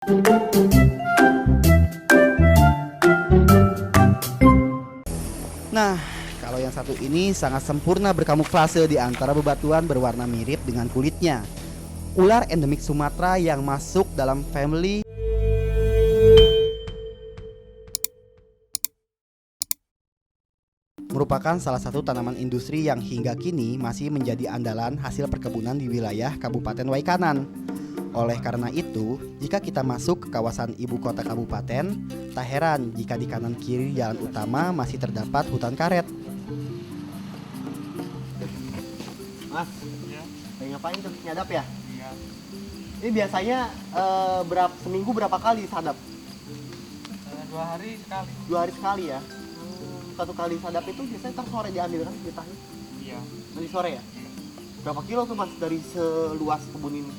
Nah, kalau yang satu ini sangat sempurna berkamuflase di antara bebatuan berwarna mirip dengan kulitnya. Ular endemik Sumatera yang masuk dalam family merupakan salah satu tanaman industri yang hingga kini masih menjadi andalan hasil perkebunan di wilayah Kabupaten Waikanan. Oleh karena itu, jika kita masuk ke kawasan ibu kota kabupaten, tak heran jika di kanan kiri jalan utama masih terdapat hutan karet. Mas, Ya, lagi ngapain tuh? Nyadap ya? iya. Ini biasanya seminggu berapa kali sadap? 2 hari sekali. 2 hari sekali ya? Satu kali sadap itu biasanya ntar sore diambil kan getahnya? Iya. Nanti sore ya? Iya. Berapa kilo tuh mas dari seluas kebun ini?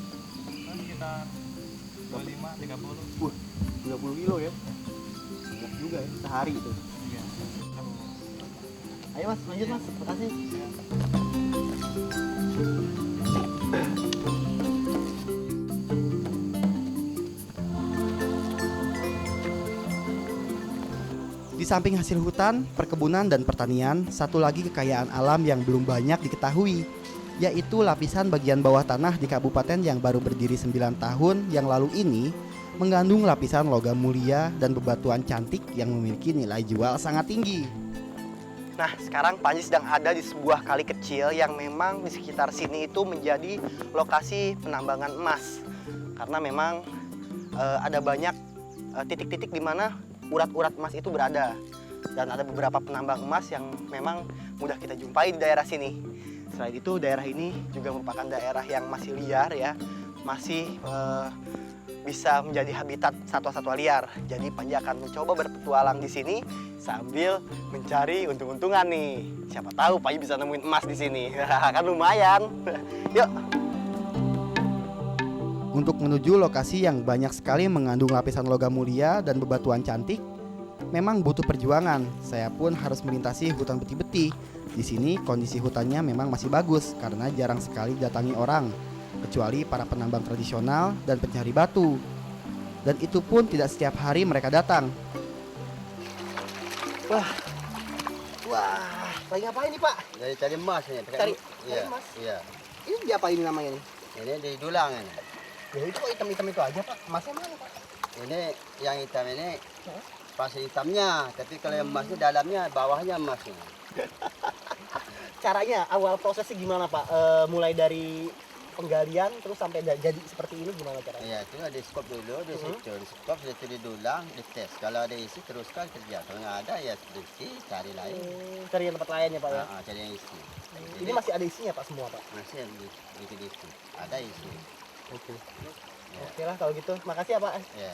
Kan sekitar 25 30. 30 kilo ya? Banyak juga ya, sehari itu. Iya. Ayo mas, lanjut mas, makasih. Iya. Di samping hasil hutan, perkebunan, dan pertanian, satu lagi kekayaan alam yang belum banyak diketahui, yaitu lapisan bagian bawah tanah di kabupaten yang baru berdiri 9 tahun yang lalu ini mengandung lapisan logam mulia dan bebatuan cantik yang memiliki nilai jual sangat tinggi. Nah, sekarang Panji sedang ada di sebuah kali kecil yang memang di sekitar sini itu menjadi lokasi penambangan emas. Karena memang ada banyak titik-titik di mana urat-urat emas itu berada. Dan ada beberapa penambang emas yang memang mudah kita jumpai di daerah sini. Selain itu, daerah ini juga merupakan daerah yang masih liar ya, masih bisa menjadi habitat satwa-satwa liar. Jadi Panji akan mencoba berpetualang di sini sambil mencari untung-untungan nih. Siapa tahu Panji bisa nemuin emas di sini. Kan lumayan. Yuk. Untuk menuju lokasi yang banyak sekali mengandung lapisan logam mulia dan bebatuan cantik, memang butuh perjuangan. Saya pun harus melintasi hutan beti-beti. Di sini kondisi hutannya memang masih bagus karena jarang sekali datangi orang, kecuali para penambang tradisional dan pencari batu. Dan itu pun tidak setiap hari mereka datang. Wah, lagi ngapain nih pak? Dari cari emas ini. Cari Iya. emas? Iya. Ini diapain namanya nih? Ini di dulang ini. Ya itu kok hitam-hitam itu aja pak, emasnya mana pak? Ini yang hitam ini pasir hitamnya, tapi kalau yang emasnya dalamnya, bawahnya emasnya. Caranya, awal prosesnya gimana pak? Mulai dari penggalian terus sampai jadi seperti ini gimana caranya? Iya, itu di skop dulu, di situ, di skop, di dulang, di tes. Kalau ada isi teruskan kerja, kalau nggak ada ya isi, cari lain. Cari yang tempat lain ya pak ya? Cari yang isi. Ini masih ada isinya pak semua pak? Masih di isi, ada isi. Oke. Ya. Oke lah kalau gitu, makasih ya pak. Ya.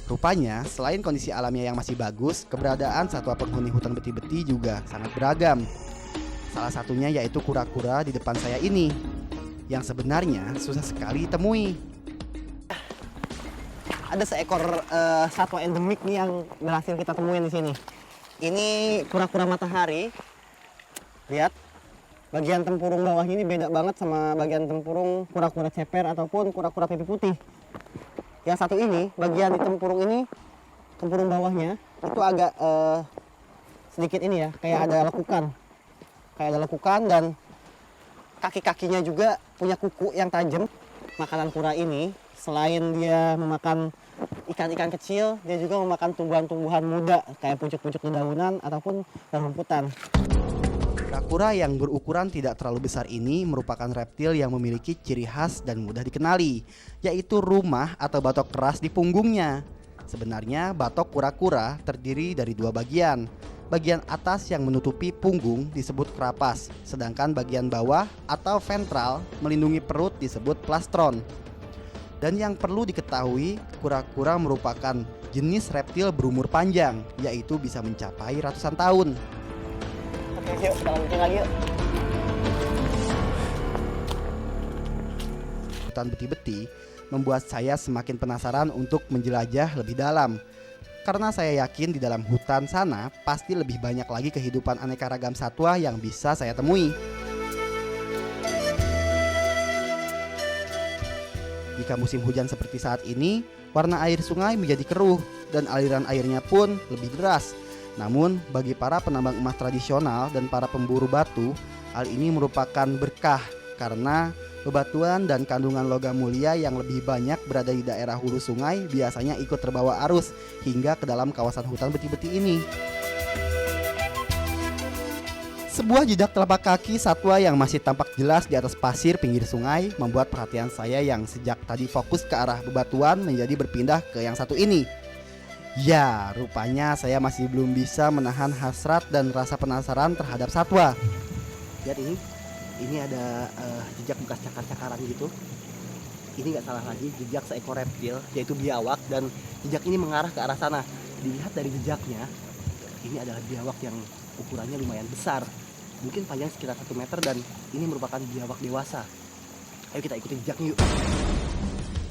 Rupanya, selain kondisi alamnya yang masih bagus, keberadaan satwa penghuni hutan beti-beti juga sangat beragam. Salah satunya yaitu kura-kura di depan saya ini, yang sebenarnya susah sekali ditemui. Ada seekor satwa endemik nih yang berhasil kita temuin di sini. Ini kura-kura matahari. Lihat, bagian tempurung bawahnya ini beda banget sama bagian tempurung kura-kura ceper ataupun kura-kura pipi putih. Yang satu ini, bagian di tempurung ini, tempurung bawahnya itu agak sedikit ini ya, kayak ada lekukan. Kayak ada lekukan dan kaki-kakinya juga punya kuku yang tajam. Makanan kura ini selain dia memakan ikan-ikan kecil, dia juga memakan tumbuhan-tumbuhan muda kayak pucuk-pucuk dedaunan ataupun rumputan. Kura-kura yang berukuran tidak terlalu besar ini merupakan reptil yang memiliki ciri khas dan mudah dikenali, yaitu rumah atau batok keras di punggungnya. Sebenarnya batok kura-kura terdiri dari 2 bagian. Bagian atas yang menutupi punggung disebut kerapas, sedangkan bagian bawah atau ventral melindungi perut disebut plastron. Dan yang perlu diketahui, kura-kura merupakan jenis reptil berumur panjang, yaitu bisa mencapai ratusan tahun. Oke, yuk kita lanjutin lagi yuk. Hutan beti-beti membuat saya semakin penasaran untuk menjelajah lebih dalam. Karena saya yakin di dalam hutan sana pasti lebih banyak lagi kehidupan aneka ragam satwa yang bisa saya temui. Jika musim hujan seperti saat ini, warna air sungai menjadi keruh dan aliran airnya pun lebih deras. Namun bagi para penambang emas tradisional dan para pemburu batu, hal ini merupakan berkah karena bebatuan dan kandungan logam mulia yang lebih banyak berada di daerah hulu sungai biasanya ikut terbawa arus hingga ke dalam kawasan hutan beti-beti ini. Sebuah jejak telapak kaki satwa yang masih tampak jelas di atas pasir pinggir sungai membuat perhatian saya yang sejak tadi fokus ke arah bebatuan menjadi berpindah ke yang satu ini. Ya, rupanya saya masih belum bisa menahan hasrat dan rasa penasaran terhadap satwa. Lihat ini ada jejak bekas cakar-cakaran gitu. Ini nggak salah lagi jejak seekor reptil yaitu biawak dan jejak ini mengarah ke arah sana. Dilihat dari jejaknya, ini adalah biawak yang ukurannya lumayan besar. Mungkin panjang sekitar 1 meter dan ini merupakan biawak dewasa. Ayo kita ikuti jejaknya yuk.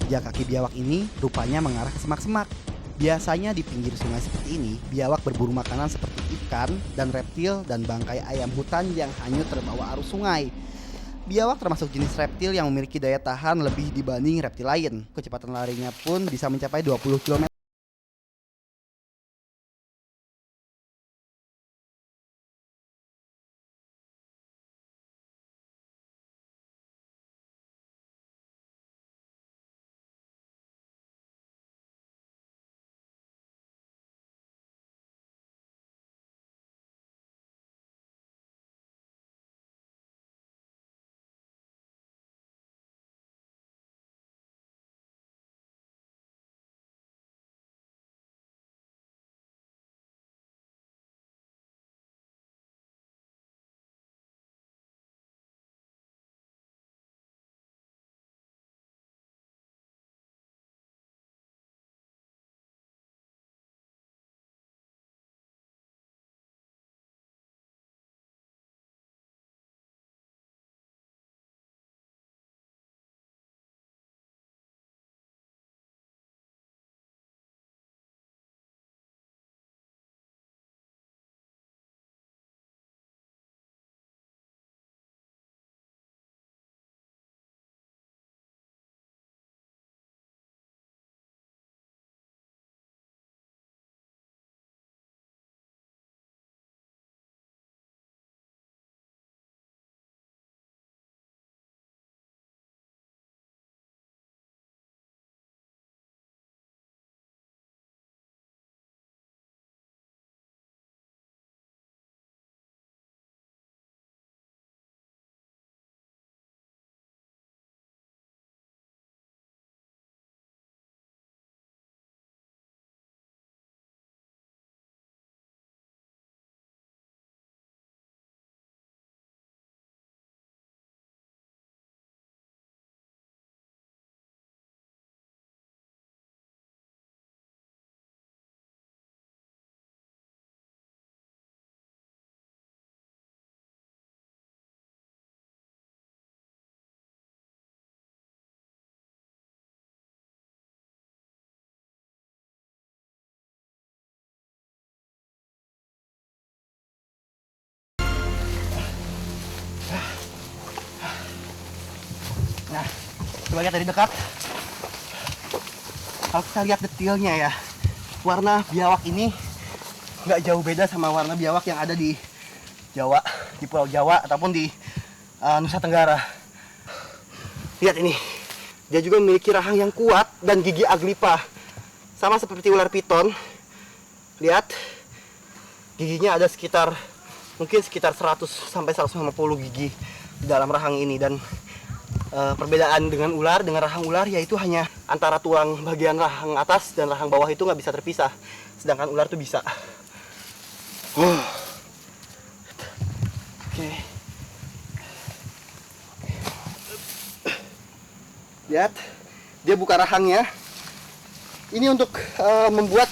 Jejak kaki biawak ini rupanya mengarah ke semak-semak. Biasanya di pinggir sungai seperti ini, biawak berburu makanan seperti ikan dan reptil dan bangkai ayam hutan yang hanyut terbawa arus sungai. Biawak termasuk jenis reptil yang memiliki daya tahan lebih dibanding reptil lain. Kecepatan larinya pun bisa mencapai 20 km. Nah, coba lihat dari dekat. Kalau kita lihat detailnya ya, warna biawak ini nggak jauh beda sama warna biawak yang ada di Jawa, di Pulau Jawa ataupun di Nusa Tenggara. Lihat ini, dia juga memiliki rahang yang kuat dan gigi aglipa, sama seperti ular piton. Lihat, giginya ada mungkin sekitar 100 sampai 150 gigi di dalam rahang ini. Dan perbedaan dengan rahang ular yaitu hanya antara tulang bagian rahang atas dan rahang bawah itu nggak bisa terpisah, sedangkan ular tuh bisa. Oke. Lihat, dia buka rahangnya. Ini untuk membuat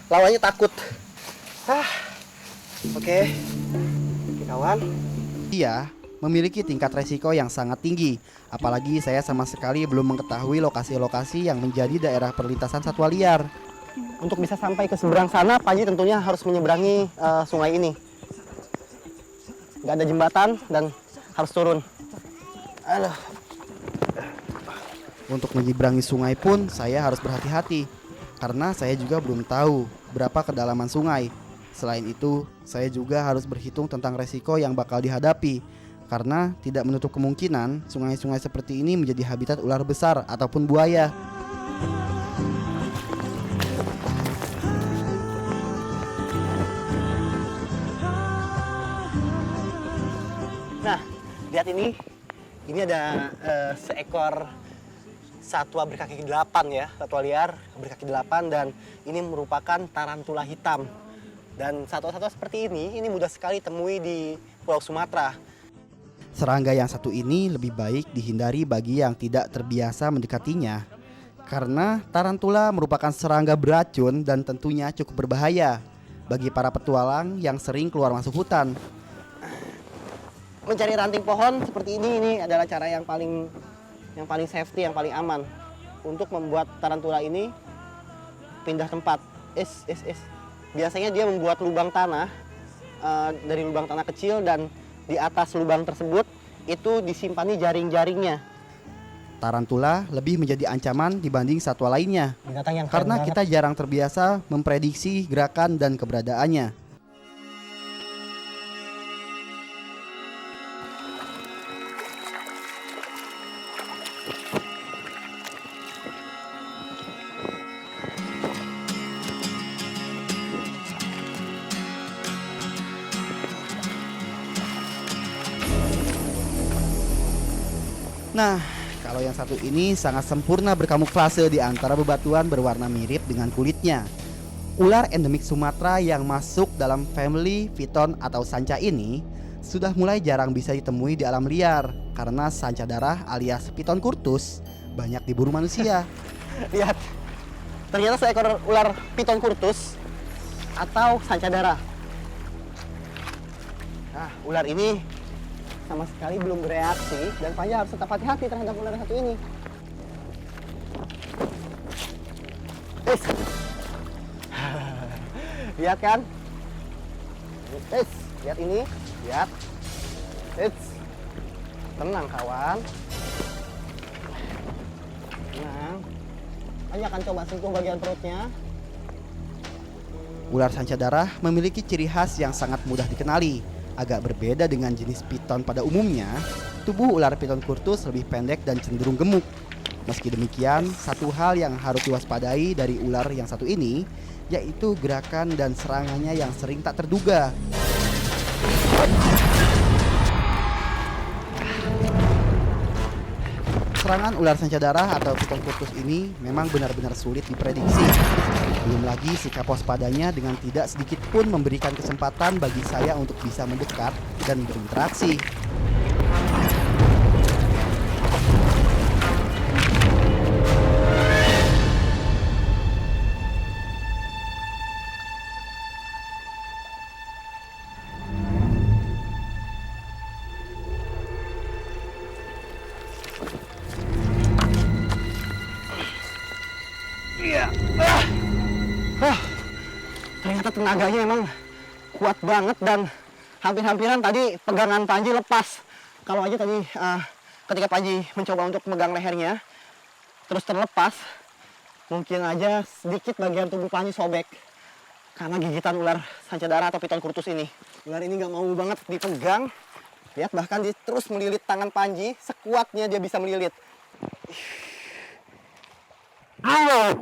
lawannya takut. Oke, kawan. Dia memiliki tingkat resiko yang sangat tinggi. Apalagi saya sama sekali belum mengetahui lokasi-lokasi yang menjadi daerah perlintasan satwa liar. Untuk bisa sampai ke seberang sana, Panji tentunya harus menyeberangi sungai ini. Nggak ada jembatan dan harus turun. Aduh. Untuk menyeberangi sungai pun saya harus berhati-hati, karena saya juga belum tahu berapa kedalaman sungai. Selain itu, saya juga harus berhitung tentang resiko yang bakal dihadapi, karena tidak menutup kemungkinan sungai-sungai seperti ini menjadi habitat ular besar ataupun buaya. Nah, lihat ini. Ini ada seekor satwa berkaki 8 ya, satwa liar berkaki 8, dan ini merupakan tarantula hitam. Dan satwa-satwa seperti ini mudah sekali temui di Pulau Sumatera. Serangga yang satu ini lebih baik dihindari bagi yang tidak terbiasa mendekatinya, karena tarantula merupakan serangga beracun dan tentunya cukup berbahaya bagi para petualang yang sering keluar masuk hutan. Mencari ranting pohon seperti ini adalah cara yang paling safety, yang paling aman untuk membuat tarantula ini pindah tempat. Biasanya dia membuat lubang tanah dari lubang tanah kecil, dan di atas lubang tersebut itu disimpannya jaring-jaringnya. Tarantula lebih menjadi ancaman dibanding satwa lainnya, Binatang yang karena kita jarang terbiasa memprediksi gerakan dan keberadaannya. Nah, kalau yang satu ini sangat sempurna berkamuflase di antara bebatuan berwarna mirip dengan kulitnya. Ular endemik Sumatera yang masuk dalam family Piton atau sanca ini sudah mulai jarang bisa ditemui di alam liar, karena sanca darah alias Piton curtus banyak diburu manusia. Lihat, ternyata seekor ular Piton curtus atau sanca darah. Nah, ular ini sama sekali belum bereaksi, dan Panji harus tetap hati-hati terhadap ular satu ini. Lihat kan? Lihat ini, lihat. Tenang kawan. Tenang. Panji akan coba sentuh bagian perutnya. Ular sanca darah memiliki ciri khas yang sangat mudah dikenali. Agak berbeda dengan jenis piton pada umumnya, tubuh ular Piton curtus lebih pendek dan cenderung gemuk. Meski demikian, satu hal yang harus diwaspadai dari ular yang satu ini, yaitu gerakan dan serangannya yang sering tak terduga. Serangan ular sanca darah atau Piton curtus ini memang benar-benar sulit diprediksi. Belum lagi sikap waspadanya dengan tidak sedikit pun memberikan kesempatan bagi saya untuk bisa mendekat dan berinteraksi. Ternyata tenaganya memang kuat banget, dan hampir-hampiran tadi pegangan Panji lepas. Kalau aja tadi ketika Panji mencoba untuk memegang lehernya terus terlepas, mungkin aja sedikit bagian tubuh Panji sobek karena gigitan ular sanca darah atau Piton curtus ini. Ular ini nggak mau banget dipegang. Lihat, bahkan dia terus melilit tangan Panji, sekuatnya dia bisa melilit. Ayo,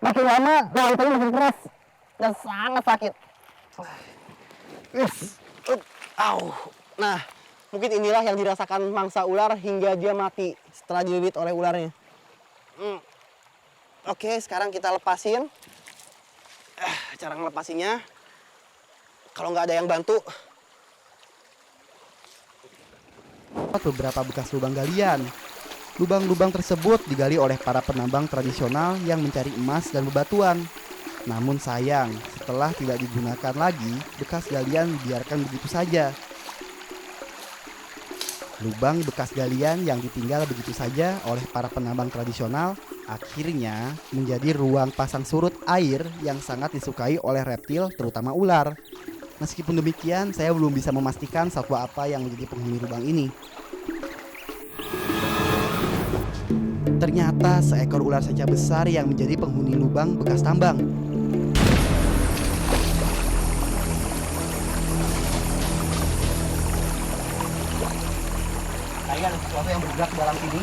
makin lama tangan Panji makin keras dan sangat sakit. Nah, mungkin inilah yang dirasakan mangsa ular hingga dia mati setelah dililit oleh ularnya. Oke, sekarang kita lepasin. Cara ngelepasinya, kalau nggak ada yang bantu, Beberapa bekas lubang galian. Lubang-lubang tersebut digali oleh para penambang tradisional yang mencari emas dan bebatuan. Namun sayang, setelah tidak digunakan lagi, bekas galian dibiarkan begitu saja. Lubang bekas galian yang ditinggal begitu saja oleh para penambang tradisional akhirnya menjadi ruang pasang surut air yang sangat disukai oleh reptil terutama ular. Meskipun demikian, saya belum bisa memastikan satwa apa yang menjadi penghuni lubang ini. Ternyata seekor ular sanca besar yang menjadi penghuni lubang bekas tambang. Kayaknya ada sesuatu yang bergerak dalam sini.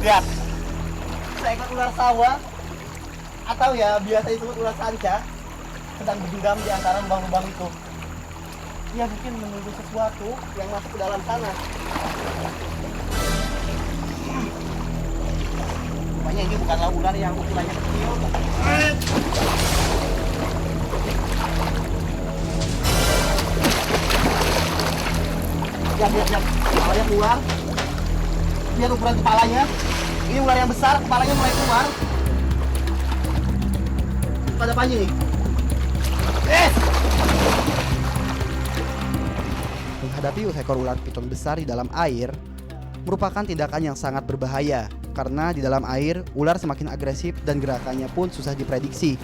Lihat, seekor ular sawah atau ya biasa disebut ular sanca sedang berendam di antara lubang-lubang itu. Dia mungkin menunggu sesuatu yang masuk ke dalam sana. Rupanya ini bukanlah ular yang ukurannya kecil. Lihat. Kepalanya keluar. Lihat ukuran kepalanya. Ini ular yang besar, kepalanya mulai keluar. Pada Panji nih. Menghadapi seekor ular piton besar di dalam air merupakan tindakan yang sangat berbahaya karena di dalam air ular semakin agresif dan gerakannya pun susah diprediksi.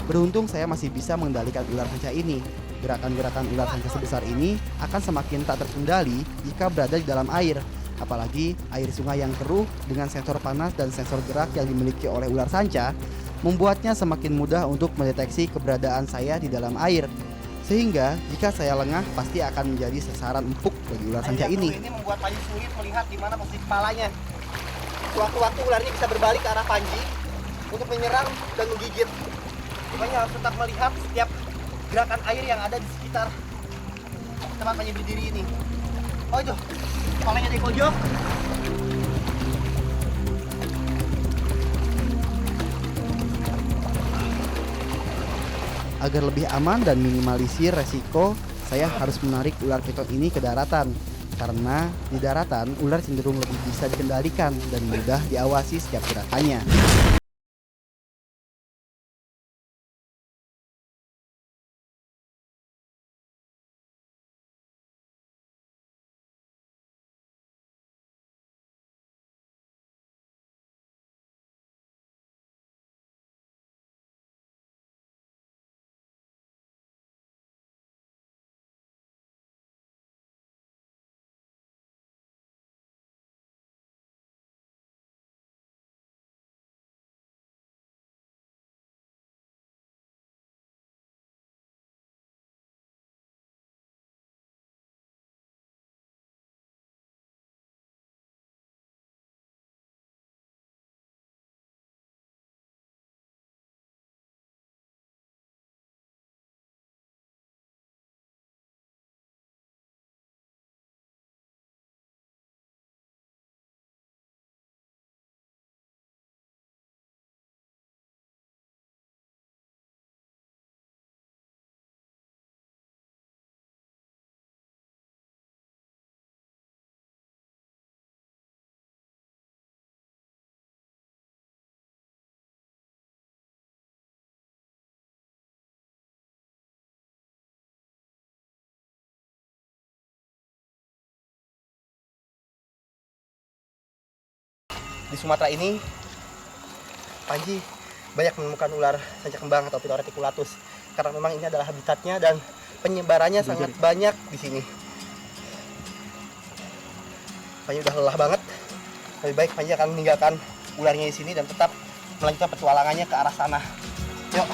Beruntung saya masih bisa mengendalikan ular sanca ini. Gerakan-gerakan ular sanca sebesar ini akan semakin tak terkendali jika berada di dalam air. Apalagi air sungai yang keruh dengan sensor panas dan sensor gerak yang dimiliki oleh ular sanca membuatnya semakin mudah untuk mendeteksi keberadaan saya di dalam air. Sehingga jika saya lengah pasti akan menjadi sasaran empuk bagi ular sanca ini. Ini membuat Panji sulit melihat di mana posisi kepalanya. Suatu-waktu ularnya bisa berbalik ke arah Panji untuk menyerang dan menggigit. Makanya harus tetap melihat setiap gerakan air yang ada di sekitar tempat Panji berdiri ini. Oh itu, kepalanya di pojok. Agar lebih aman dan minimalisir resiko, saya harus menarik ular piton ini ke daratan. Karena di daratan, ular cenderung lebih bisa dikendalikan dan mudah diawasi setiap gerakannya. Di Sumatera ini, Panji banyak menemukan ular sanca kembang atau Piton reticulatus karena memang ini adalah habitatnya dan penyebarannya sangat banyak di sini. Panji udah lelah banget. Lebih baik Panji akan meninggalkan ularnya di sini dan tetap melanjutkan petualangannya ke arah sana. Yuk.